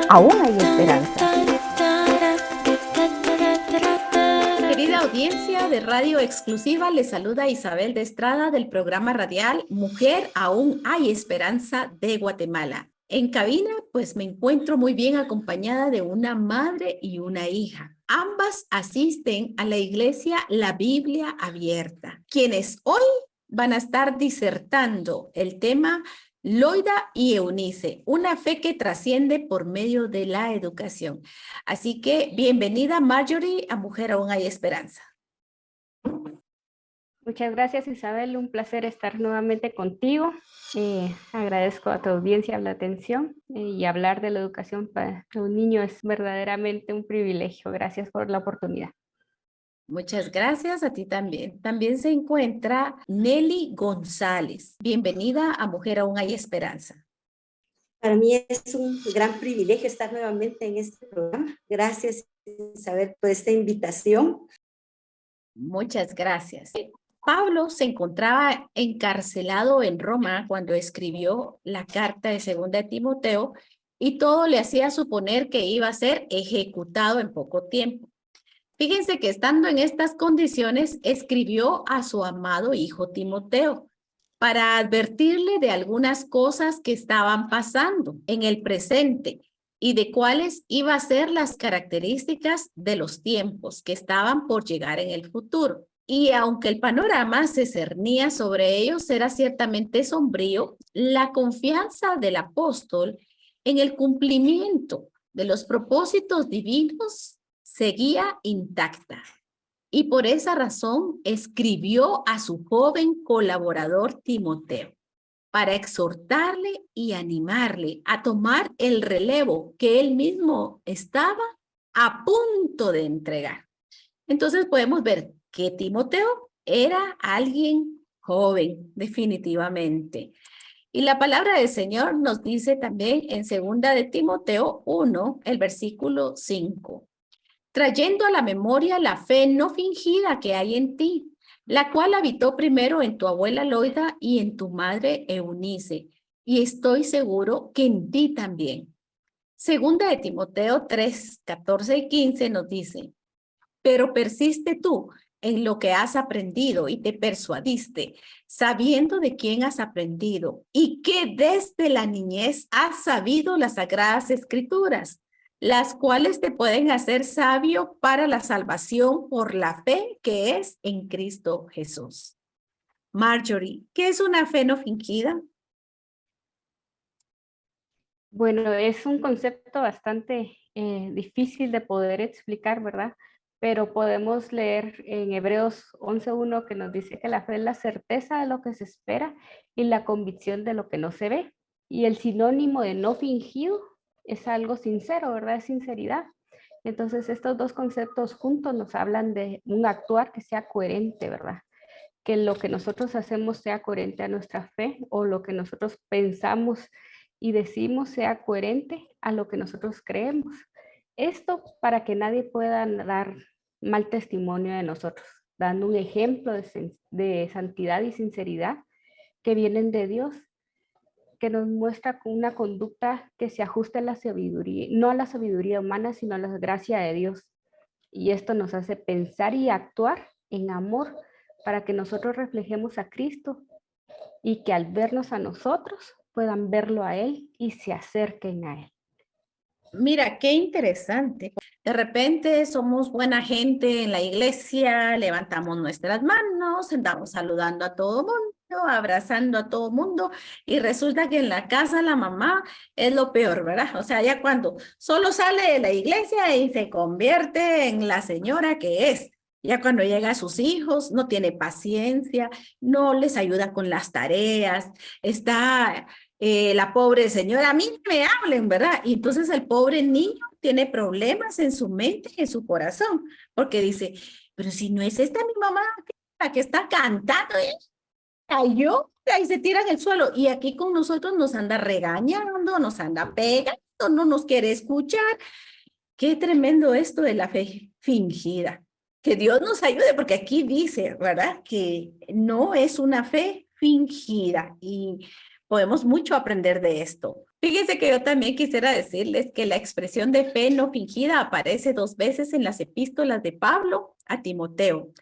aún hay esperanza. Querida audiencia de Radio Exclusiva, les saluda Isabel de Estrada del programa radial Mujer, aún hay esperanza de Guatemala. En cabina, pues me encuentro muy bien acompañada de una madre y una hija. Ambas asisten a la iglesia La Biblia Abierta, quienes hoy van a estar disertando el tema Loida y Eunice, una fe que trasciende por medio de la educación. Así que bienvenida Marjorie a Mujer Aún Hay Esperanza. Muchas gracias Isabel, un placer estar nuevamente contigo. Agradezco a tu audiencia la atención y hablar de la educación para un niño es verdaderamente un privilegio. Gracias por la oportunidad. Muchas gracias a ti también. También se encuentra Nelly González. Bienvenida a Mujer Aún Hay Esperanza. Para mí es un gran privilegio estar nuevamente en este programa. Gracias, Isabel, por esta invitación. Muchas gracias. Pablo se encontraba encarcelado en Roma cuando escribió la carta de Segunda de Timoteo y todo le hacía suponer que iba a ser ejecutado en poco tiempo. Fíjense que estando en estas condiciones, escribió a su amado hijo Timoteo para advertirle de algunas cosas que estaban pasando en el presente y de cuáles iban a ser las características de los tiempos que estaban por llegar en el futuro. Y aunque el panorama se cernía sobre ellos, era ciertamente sombrío, la confianza del apóstol en el cumplimiento de los propósitos divinos seguía intacta. Y por esa razón escribió a su joven colaborador Timoteo para exhortarle y animarle a tomar el relevo que él mismo estaba a punto de entregar. Entonces podemos ver que Timoteo era alguien joven, definitivamente. Y la palabra del Señor nos dice también en 2 de Timoteo 1, el versículo 5. Trayendo a la memoria la fe no fingida que hay en ti, la cual habitó primero en tu abuela Loida y en tu madre Eunice, y estoy seguro que en ti también. 2 de Timoteo 3, 14 y 15 nos dice, pero persiste tú en lo que has aprendido y te persuadiste, sabiendo de quién has aprendido y que desde la niñez has sabido las sagradas escrituras, las cuales te pueden hacer sabio para la salvación por la fe que es en Cristo Jesús. Marjorie, ¿qué es una fe no fingida? Bueno, es un concepto bastante difícil de poder explicar, ¿verdad? Pero podemos leer en Hebreos 11:1 que nos dice que la fe es la certeza de lo que se espera y la convicción de lo que no se ve. Y el sinónimo de no fingido es algo sincero, ¿verdad? Es sinceridad. Entonces, estos dos conceptos juntos nos hablan de un actuar que sea coherente, ¿verdad? Que lo que nosotros hacemos sea coherente a nuestra fe o lo que nosotros pensamos y decimos sea coherente a lo que nosotros creemos. Esto para que nadie pueda dar mal testimonio de nosotros, dando un ejemplo de santidad y sinceridad que vienen de Dios, que nos muestra una conducta que se ajuste a la sabiduría, no a la sabiduría humana, sino a la gracia de Dios. Y esto nos hace pensar y actuar en amor para que nosotros reflejemos a Cristo y que al vernos a nosotros puedan verlo a Él y se acerquen a Él. Mira, qué interesante. De repente somos buena gente en la iglesia, levantamos nuestras manos, andamos saludando a todo mundo, abrazando a todo mundo y resulta que en la casa la mamá es lo peor, ¿verdad? O sea, ya cuando solo sale de la iglesia y se convierte en la señora que es. Ya cuando llega a sus hijos, no tiene paciencia, no les ayuda con las tareas, está la pobre señora, a mí no me hablen, ¿verdad? Y entonces el pobre niño tiene problemas en su mente y en su corazón, porque dice, pero si no es esta mi mamá la que está cantando, cayó, ahí se tira en el suelo, y aquí con nosotros nos anda regañando, nos anda pegando, no nos quiere escuchar. Qué tremendo esto de la fe fingida. Que Dios nos ayude, porque aquí dice, ¿verdad? Que no es una fe fingida. Y Podemos mucho aprender de esto. Fíjense que yo también quisiera decirles que la expresión de fe no fingida aparece 2 veces en las epístolas de Pablo a Timoteo.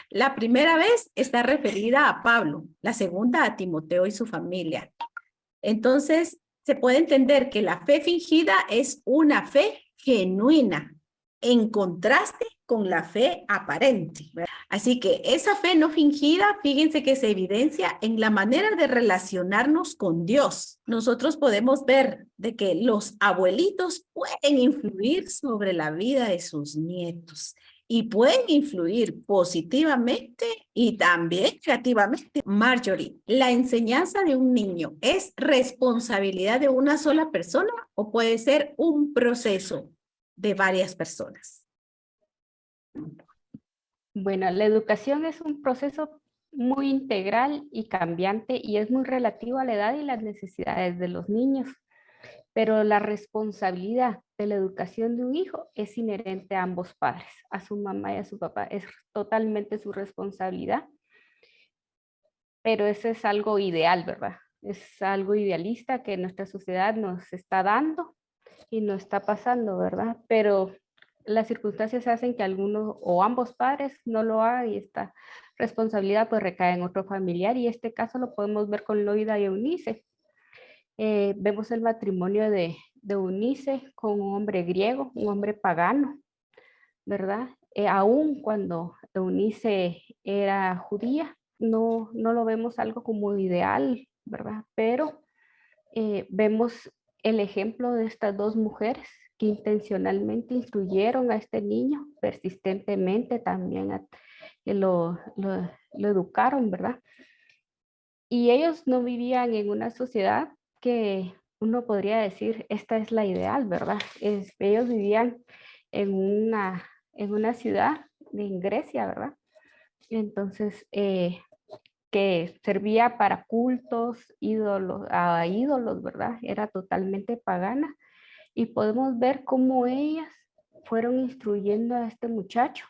La primera vez está referida a Pablo, la segunda a Timoteo y su familia. Entonces, se puede entender que la fe fingida es una fe genuina, en contraste con la fe aparente. Así que esa fe no fingida, fíjense que se evidencia en la manera de relacionarnos con Dios. Nosotros podemos ver de que los abuelitos pueden influir sobre la vida de sus nietos y pueden influir positivamente y también negativamente. Marjorie, ¿la enseñanza de un niño es responsabilidad de una sola persona o puede ser un proceso de varias personas? Bueno, la educación es un proceso muy integral y cambiante y es muy relativo a la edad y las necesidades de los niños. Pero la responsabilidad de la educación de un hijo es inherente a ambos padres, a su mamá y a su papá. Es totalmente su responsabilidad. Pero eso es algo ideal, ¿verdad? Es algo idealista que nuestra sociedad nos está dando y nos está pasando, ¿verdad? Pero las circunstancias hacen que algunos o ambos padres no lo hagan y esta responsabilidad pues recae en otro familiar y este caso lo podemos ver con Loida y Eunice. Vemos el matrimonio de Eunice con un hombre griego, un hombre pagano, ¿verdad? Aún cuando Eunice era judía, no lo vemos algo como ideal, ¿verdad? Pero vemos el ejemplo de estas dos mujeres que intencionalmente instruyeron a este niño, persistentemente también lo educaron, ¿verdad? Y ellos no vivían en una sociedad que uno podría decir, esta es la ideal, ¿verdad? Ellos vivían en una ciudad en Grecia, ¿verdad? Entonces, que servía para cultos, a ídolos, ¿verdad? Era totalmente pagana. Y podemos ver cómo ellas fueron instruyendo a este muchacho,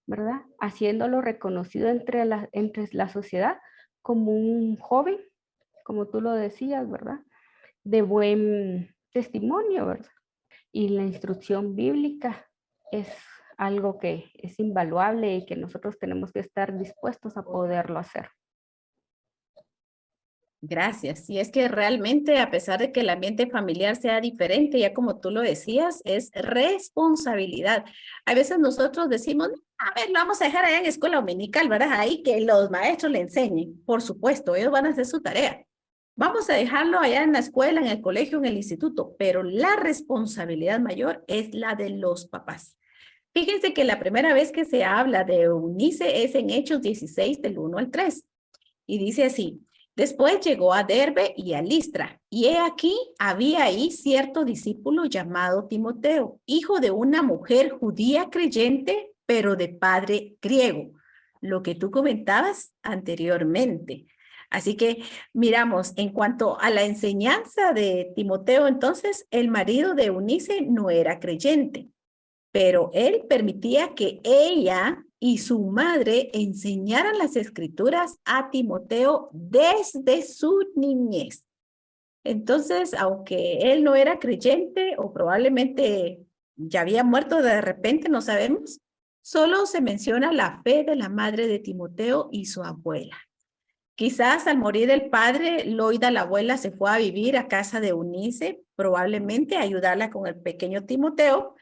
¿verdad? Haciéndolo reconocido entre la sociedad como un joven, como tú lo decías, ¿verdad? De buen testimonio, ¿verdad? Y la instrucción bíblica es algo que es invaluable y que nosotros tenemos que estar dispuestos a poderlo hacer. Gracias. Y es que realmente, a pesar de que el ambiente familiar sea diferente, ya como tú lo decías, es responsabilidad. A veces nosotros decimos, a ver, lo vamos a dejar allá en escuela dominical, ¿verdad? Ahí que los maestros le enseñen. Por supuesto, ellos van a hacer su tarea. Vamos a dejarlo allá en la escuela, en el colegio, en el instituto, pero la responsabilidad mayor es la de los papás. Fíjense que la primera vez que se habla de Eunice es en Hechos 16, del 1 al 3. Y dice así: después llegó a Derbe y a Listra, y he aquí había ahí cierto discípulo llamado Timoteo, hijo de una mujer judía creyente, pero de padre griego, lo que tú comentabas anteriormente. Así que miramos, en cuanto a la enseñanza de Timoteo, entonces el marido de Eunice no era creyente, pero él permitía que ella y su madre enseñaran las escrituras a Timoteo desde su niñez. Entonces, aunque él no era creyente o probablemente ya había muerto de repente, no sabemos, solo se menciona la fe de la madre de Timoteo y su abuela. Quizás al morir el padre, Loida, la abuela, se fue a vivir a casa de Eunice, probablemente a ayudarla con el pequeño Timoteo.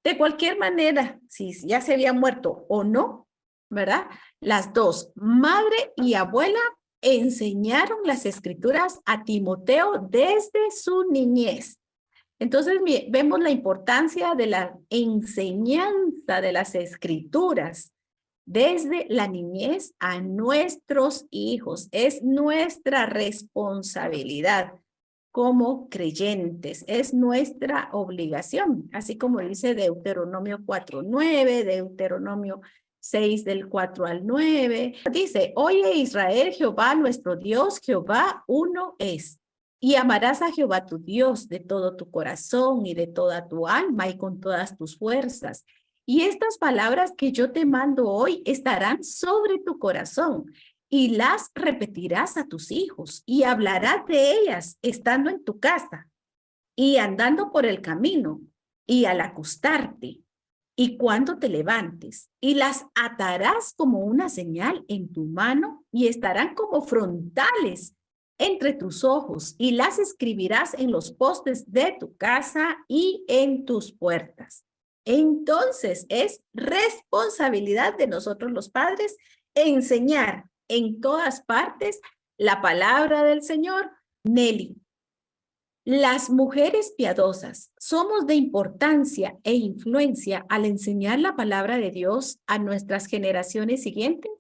De cualquier manera, si ya se había muerto o no, ¿verdad? Las dos, madre y abuela, enseñaron las escrituras a Timoteo desde su niñez. Entonces vemos la importancia de la enseñanza de las escrituras desde la niñez a nuestros hijos. Es nuestra responsabilidad como creyentes, es nuestra obligación, así como dice Deuteronomio 4:9, Deuteronomio 6 del 4 al 9. Dice: oye Israel, Jehová nuestro Dios, Jehová uno es. Y amarás a Jehová tu Dios de todo tu corazón y de toda tu alma y con todas tus fuerzas. Y estas palabras que yo te mando hoy estarán sobre tu corazón y las repetirás a tus hijos y hablarás de ellas estando en tu casa y andando por el camino y al acostarte y cuando te levantes, y las atarás como una señal en tu mano y estarán como frontales entre tus ojos y las escribirás en los postes de tu casa y en tus puertas. Entonces es responsabilidad de nosotros los padres enseñar en todas partes la palabra del Señor. Nelly, las mujeres piadosas somos de importancia e influencia al enseñar la palabra de Dios a nuestras generaciones siguientes.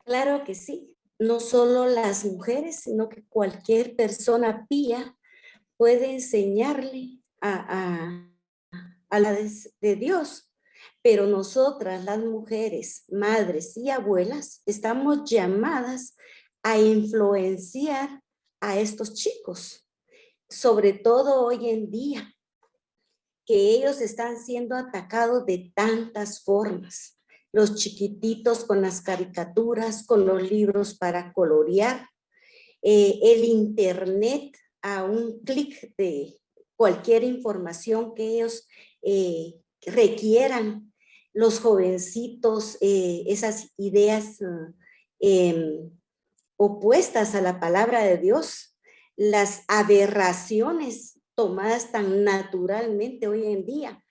Claro que sí. No solo las mujeres, sino que cualquier persona pía puede enseñarle a la de Dios. Pero nosotras, las mujeres, madres y abuelas, estamos llamadas a influenciar a estos chicos, sobre todo hoy en día, que ellos están siendo atacados de tantas formas. Los chiquititos con las caricaturas, con los libros para colorear, el internet a un clic de cualquier información que ellos requieran, los jovencitos, esas ideas opuestas a la palabra de Dios, las aberraciones tomadas tan naturalmente hoy en día.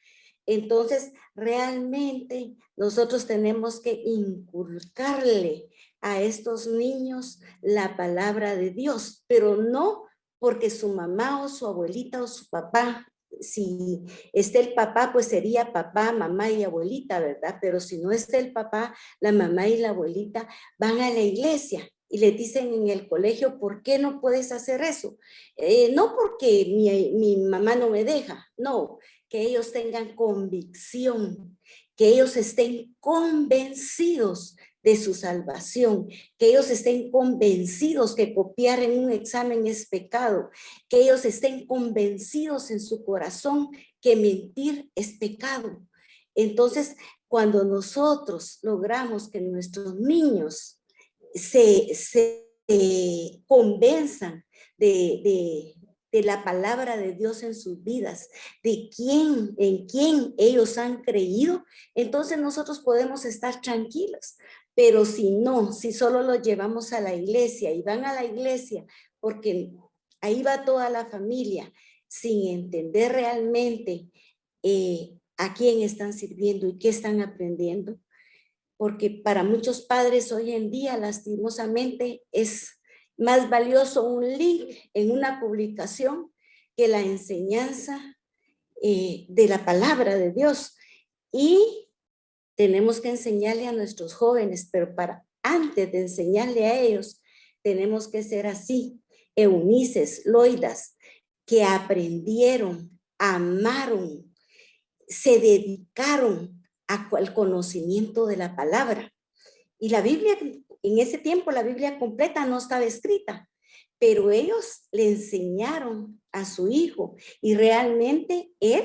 Entonces, realmente nosotros tenemos que inculcarle a estos niños la palabra de Dios, pero no porque su mamá o su abuelita o su papá, si está el papá, pues sería papá, mamá y abuelita, ¿verdad? Pero si no está el papá, la mamá y la abuelita van a la iglesia y le dicen en el colegio, ¿por qué no puedes hacer eso? No porque mi mamá no me deja, no, que ellos tengan convicción, que ellos estén convencidos de su salvación, que ellos estén convencidos que copiar en un examen es pecado, que ellos estén convencidos en su corazón que mentir es pecado. Entonces, cuando nosotros logramos que nuestros niños se convenzan de la palabra de Dios en sus vidas, de en quién ellos han creído, entonces nosotros podemos estar tranquilos. Pero si no, si solo los llevamos a la iglesia y van a la iglesia porque ahí va toda la familia, sin entender realmente a quién están sirviendo y qué están aprendiendo, porque para muchos padres hoy en día, lastimosamente, es más valioso un link en una publicación que la enseñanza de la palabra de Dios. Y tenemos que enseñarle a nuestros jóvenes, pero antes de enseñarle a ellos, tenemos que ser así, Eunices, Loidas, que aprendieron, amaron, se dedicaron al conocimiento de la palabra. Y la Biblia, en ese tiempo la Biblia completa no estaba escrita, pero ellos le enseñaron a su hijo y realmente él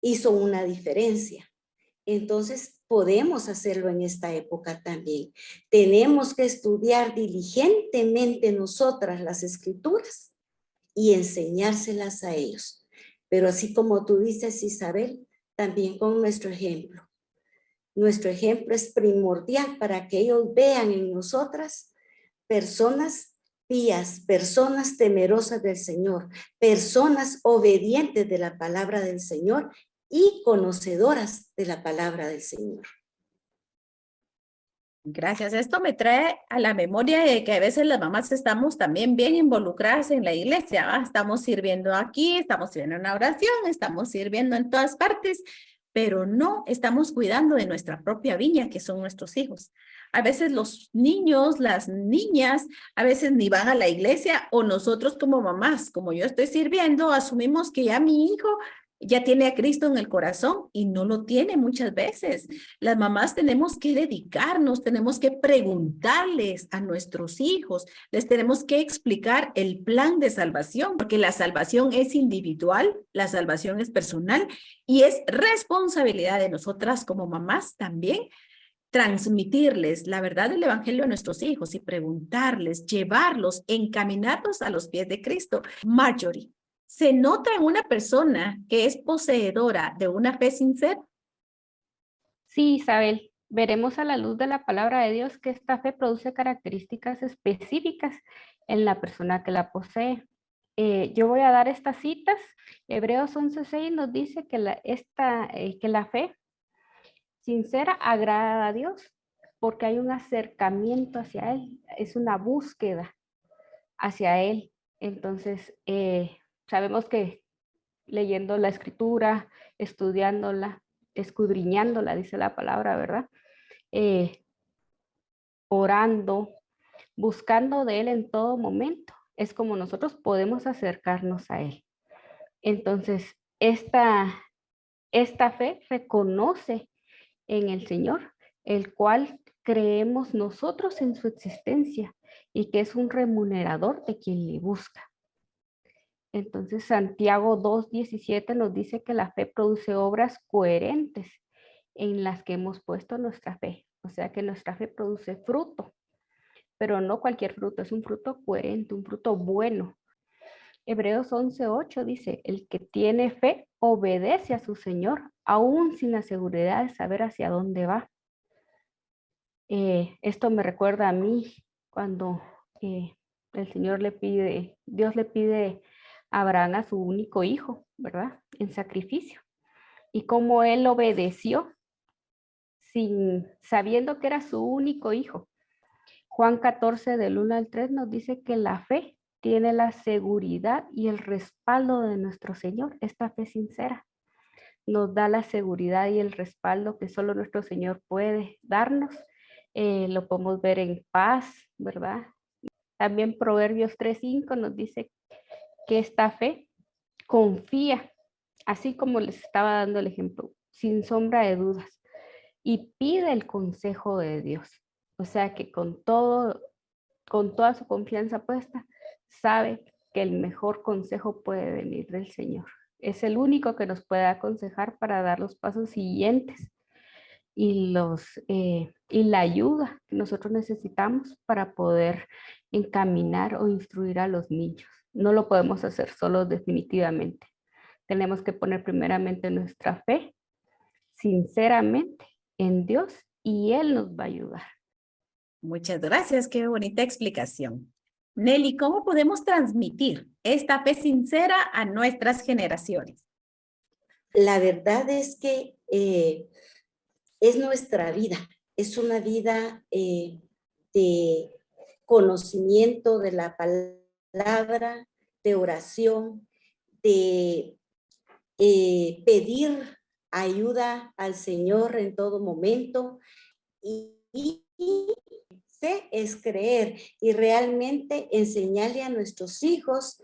hizo una diferencia. Entonces podemos hacerlo en esta época también. Tenemos que estudiar diligentemente nosotras las escrituras y enseñárselas a ellos. Pero así como tú dices, Isabel, también con nuestro ejemplo. Nuestro ejemplo es primordial para que ellos vean en nosotras personas pías, personas temerosas del Señor, personas obedientes de la palabra del Señor y conocedoras de la palabra del Señor. Gracias. Esto me trae a la memoria de que a veces las mamás estamos también bien involucradas en la iglesia, ¿va? Estamos sirviendo aquí, estamos sirviendo en una oración, estamos sirviendo en todas partes, pero no estamos cuidando de nuestra propia viña, que son nuestros hijos. A veces los niños, las niñas, a veces ni van a la iglesia, o nosotros como mamás, como yo estoy sirviendo, asumimos que ya mi hijo ya tiene a Cristo en el corazón y no lo tiene muchas veces. Las mamás tenemos que dedicarnos, tenemos que preguntarles a nuestros hijos, les tenemos que explicar el plan de salvación, porque la salvación es individual, la salvación es personal y es responsabilidad de nosotras como mamás también transmitirles la verdad del evangelio a nuestros hijos y preguntarles, llevarlos, encaminarlos a los pies de Cristo. Marjorie, ¿se nota en una persona que es poseedora de una fe sincera? Sí, Isabel, veremos a la luz de la palabra de Dios que esta fe produce características específicas en la persona que la posee. Yo voy a dar estas citas. Hebreos 11:6 nos dice que la fe sincera agrada a Dios porque hay un acercamiento hacia Él, es una búsqueda hacia Él. Entonces, sabemos que leyendo la escritura, estudiándola, escudriñándola, dice la palabra, ¿verdad? Orando, buscando de Él en todo momento, es como nosotros podemos acercarnos a Él. Entonces, esta fe reconoce en el Señor, el cual creemos nosotros en su existencia y que es un remunerador de quien le busca. Entonces, Santiago 2:17 nos dice que la fe produce obras coherentes en las que hemos puesto nuestra fe. O sea que nuestra fe produce fruto, pero no cualquier fruto, es un fruto coherente, un fruto bueno. Hebreos 11:8 dice, el que tiene fe obedece a su Señor, aún sin la seguridad de saber hacia dónde va. Esto me recuerda a mí cuando el Señor Dios le pide a Abraham a su único hijo, ¿verdad? En sacrificio. Y cómo él obedeció sabiendo que era su único hijo. Juan 14 del 1 al 3 nos dice que la fe tiene la seguridad y el respaldo de nuestro Señor. Esta fe sincera nos da la seguridad y el respaldo que solo nuestro Señor puede darnos. Lo podemos ver en paz, ¿verdad? También Proverbios 3:5 nos dice que esta fe confía, así como les estaba dando el ejemplo, sin sombra de dudas, y pide el consejo de Dios. O sea que con toda su confianza puesta, sabe que el mejor consejo puede venir del Señor. Es el único que nos puede aconsejar para dar los pasos siguientes y la ayuda que nosotros necesitamos para poder encaminar o instruir a los niños. No lo podemos hacer solos definitivamente. Tenemos que poner primeramente nuestra fe, sinceramente, en Dios y Él nos va a ayudar. Muchas gracias, qué bonita explicación. Nelly, ¿cómo podemos transmitir esta fe sincera a nuestras generaciones? La verdad es que es nuestra vida, es una vida de conocimiento de la palabra, de oración, de pedir ayuda al Señor en todo momento y fe es creer y realmente enseñarle a nuestros hijos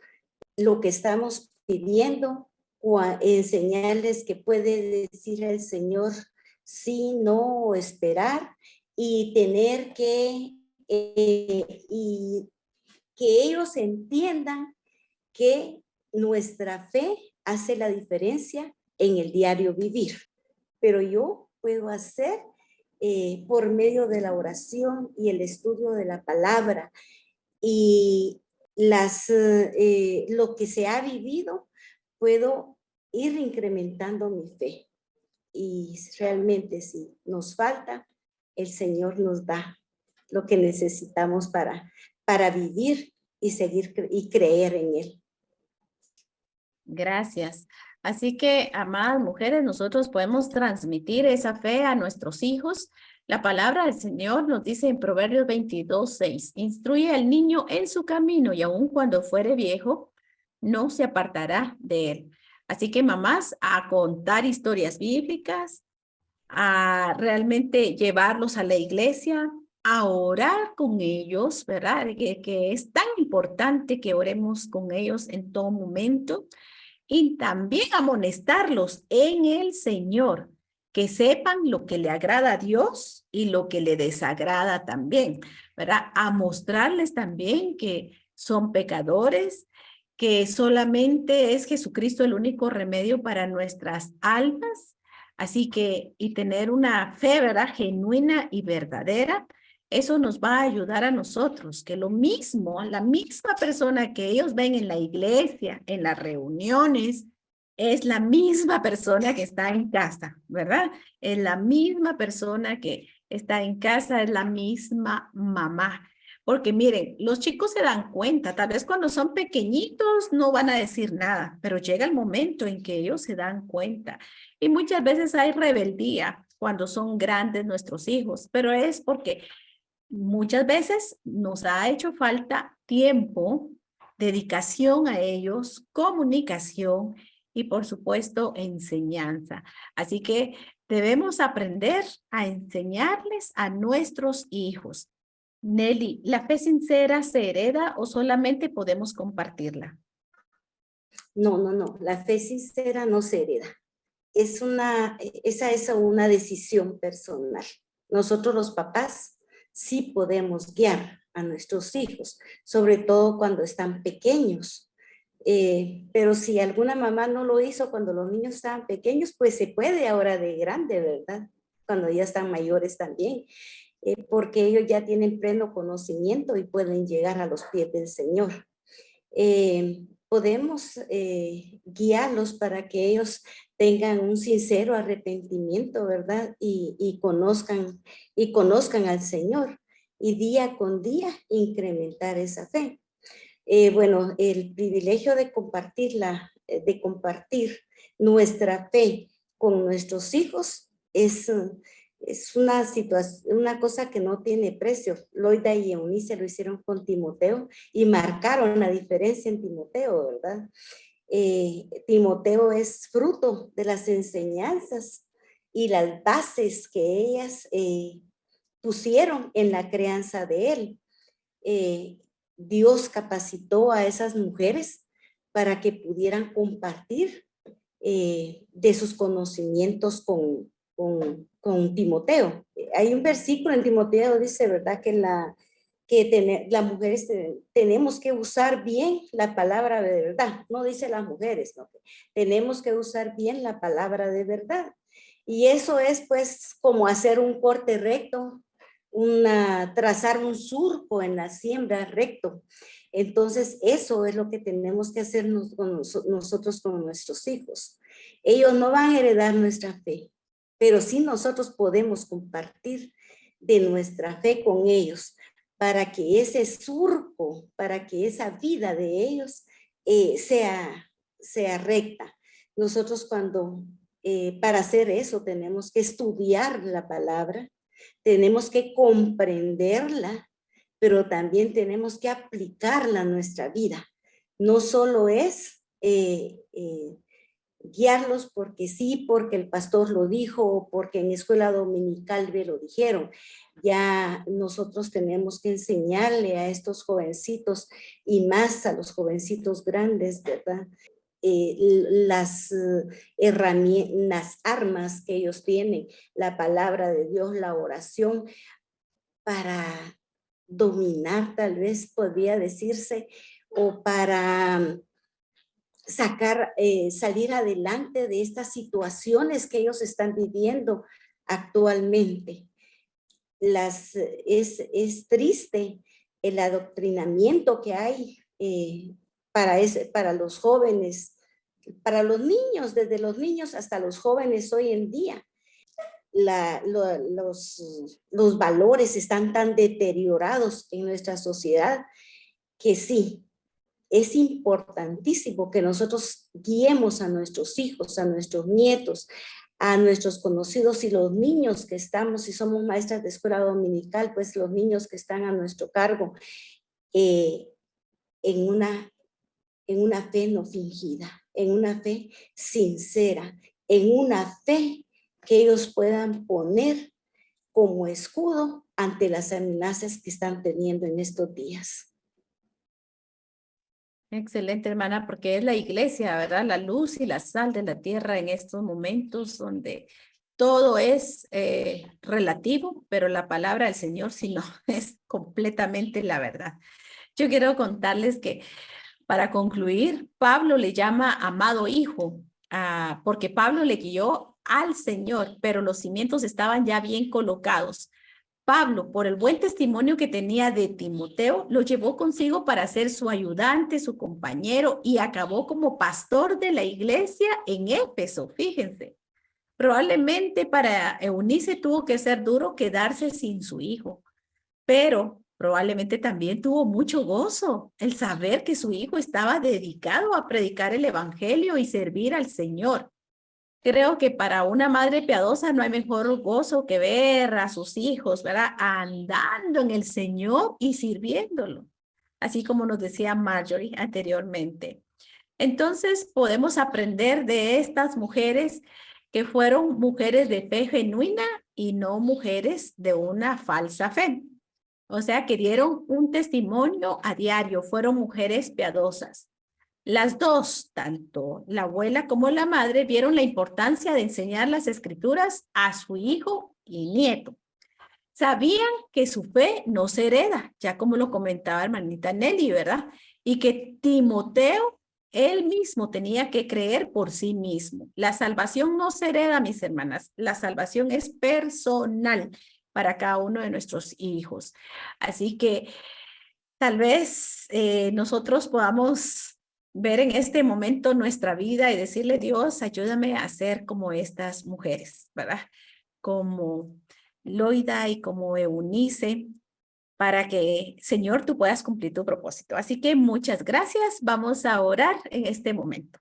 lo que estamos pidiendo o enseñarles que puede decir el Señor sí, no o esperar y tener y que ellos entiendan que nuestra fe hace la diferencia en el diario vivir. Pero yo puedo hacer por medio de la oración y el estudio de la palabra y lo que se ha vivido, puedo ir incrementando mi fe. Y realmente si nos falta, el Señor nos da lo que necesitamos para vivir y seguir y creer en Él. Gracias. Así que, amadas mujeres, nosotros podemos transmitir esa fe a nuestros hijos. La palabra del Señor nos dice en Proverbios 22:6, instruye al niño en su camino y aun cuando fuere viejo, no se apartará de él. Así que, mamás, a contar historias bíblicas, a realmente llevarlos a la iglesia, a orar con ellos, ¿verdad? Que es tan importante que oremos con ellos en todo momento. Y también amonestarlos en el Señor, que sepan lo que le agrada a Dios y lo que le desagrada también, ¿verdad? A mostrarles también que son pecadores, que solamente es Jesucristo el único remedio para nuestras almas, Así que, y tener una fe, ¿verdad? Genuina y verdadera, eso nos va a ayudar a nosotros, que lo mismo, la misma persona que ellos ven en la iglesia, en las reuniones, es la misma persona que está en casa, ¿verdad? Es la misma persona que está en casa, es la misma mamá. Porque miren, los chicos se dan cuenta, tal vez cuando son pequeñitos no van a decir nada, pero llega el momento en que ellos se dan cuenta. Y muchas veces hay rebeldía cuando son grandes nuestros hijos, pero es porque muchas veces nos ha hecho falta tiempo, dedicación a ellos, comunicación y por supuesto enseñanza. Así que debemos aprender a enseñarles a nuestros hijos. Nelly, ¿la fe sincera se hereda o solamente podemos compartirla? No, no, no. La fe sincera no se hereda. Esa es una decisión personal. Nosotros los papás sí podemos guiar a nuestros hijos, sobre todo cuando están pequeños. Pero si alguna mamá no lo hizo cuando los niños estaban pequeños, pues se puede ahora de grande, ¿verdad? Cuando ya están mayores también, porque ellos ya tienen pleno conocimiento y pueden llegar a los pies del Señor. Podemos guiarlos para que ellos tengan un sincero arrepentimiento, ¿verdad? Y conozcan al Señor y día con día incrementar esa fe. Bueno, el privilegio de de compartir nuestra fe con nuestros hijos es una situación, una cosa que no tiene precio. Loida y Eunice lo hicieron con Timoteo y marcaron la diferencia en Timoteo, ¿verdad? Timoteo es fruto de las enseñanzas y las bases que ellas pusieron en la crianza de él. Dios capacitó a esas mujeres para que pudieran compartir de sus conocimientos con Timoteo. Hay un versículo en Timoteo, dice, ¿verdad? Que las mujeres tenemos que usar bien la palabra de verdad. No dice las mujeres, no. Tenemos que usar bien la palabra de verdad. Y eso es pues como hacer un corte recto, trazar un surco en la siembra recto. Entonces, eso es lo que tenemos que hacer nosotros con nuestros hijos. Ellos no van a heredar nuestra fe, pero sí nosotros podemos compartir de nuestra fe con ellos para que ese surco, para que esa vida de ellos sea recta. Nosotros para hacer eso tenemos que estudiar la palabra, tenemos que comprenderla, pero también tenemos que aplicarla a nuestra vida. No solo es guiarlos porque sí, porque el pastor lo dijo, o porque en escuela dominical me lo dijeron. Ya nosotros tenemos que enseñarle a estos jovencitos y más a los jovencitos grandes, ¿verdad? Las herramientas, las armas que ellos tienen, la palabra de Dios, la oración, para dominar, tal vez podría decirse, o para salir adelante de estas situaciones que ellos están viviendo actualmente. Es triste el adoctrinamiento que hay para los jóvenes, para los niños, desde los niños hasta los jóvenes hoy en día. Los valores están tan deteriorados en nuestra sociedad que sí, es importantísimo que nosotros guiemos a nuestros hijos, a nuestros nietos, a nuestros conocidos y los niños que estamos, si somos maestras de escuela dominical, pues los niños que están a nuestro cargo, en una fe no fingida, en una fe sincera, en una fe que ellos puedan poner como escudo ante las amenazas que están teniendo en estos días. Excelente, hermana, porque es la iglesia, ¿verdad? La luz y la sal de la tierra en estos momentos donde todo es relativo, pero la palabra del Señor sí no, es completamente la verdad. Yo quiero contarles que para concluir, Pablo le llama amado hijo, porque Pablo le guió al Señor, pero los cimientos estaban ya bien colocados. Pablo, por el buen testimonio que tenía de Timoteo, lo llevó consigo para ser su ayudante, su compañero, y acabó como pastor de la iglesia en Éfeso, fíjense. Probablemente para Eunice tuvo que ser duro quedarse sin su hijo, pero probablemente también tuvo mucho gozo el saber que su hijo estaba dedicado a predicar el evangelio y servir al Señor. Creo que para una madre piadosa no hay mejor gozo que ver a sus hijos, ¿verdad? Andando en el Señor y sirviéndolo, así como nos decía Marjorie anteriormente. Entonces podemos aprender de estas mujeres que fueron mujeres de fe genuina y no mujeres de una falsa fe. O sea, que dieron un testimonio a diario, fueron mujeres piadosas. Las dos, tanto la abuela como la madre, vieron la importancia de enseñar las escrituras a su hijo y nieto. Sabían que su fe no se hereda, ya como lo comentaba hermanita Nelly, ¿verdad? Y que Timoteo, él mismo tenía que creer por sí mismo. La salvación no se hereda, mis hermanas. La salvación es personal para cada uno de nuestros hijos. Así que tal vez nosotros podamos ver en este momento nuestra vida y decirle, Dios, ayúdame a ser como estas mujeres, ¿verdad? Como Loida y como Eunice, para que, Señor, tú puedas cumplir tu propósito. Así que muchas gracias. Vamos a orar en este momento.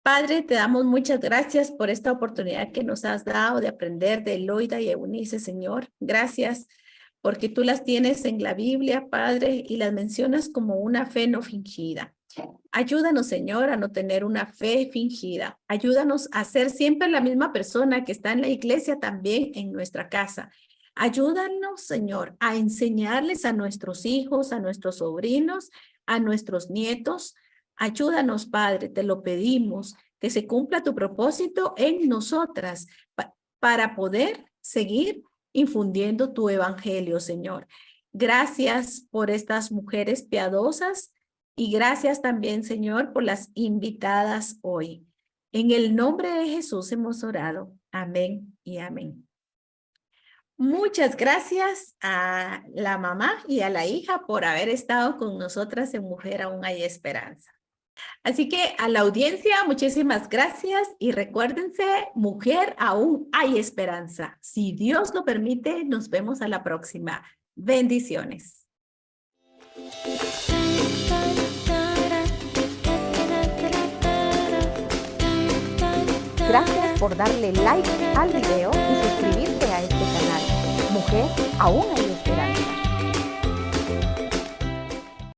Padre, te damos muchas gracias por esta oportunidad que nos has dado de aprender de Loida y Eunice, Señor. Gracias porque tú las tienes en la Biblia, Padre, y las mencionas como una fe no fingida. Ayúdanos, Señor, a no tener una fe fingida. Ayúdanos a ser siempre la misma persona que está en la iglesia, también en nuestra casa. Ayúdanos, Señor, a enseñarles a nuestros hijos, a nuestros sobrinos, a nuestros nietos. Ayúdanos, Padre, te lo pedimos, que se cumpla tu propósito en nosotras para poder seguir infundiendo tu evangelio, Señor. Gracias por estas mujeres piadosas y gracias también, Señor, por las invitadas hoy. En el nombre de Jesús hemos orado. Amén y amén. Muchas gracias a la mamá y a la hija por haber estado con nosotras en Mujer Aún Hay Esperanza. Así que a la audiencia, muchísimas gracias y recuérdense, mujer, aún hay esperanza. Si Dios lo permite, nos vemos a la próxima. Bendiciones. Gracias por darle like al video y suscribirte a este canal. Mujer, aún hay esperanza.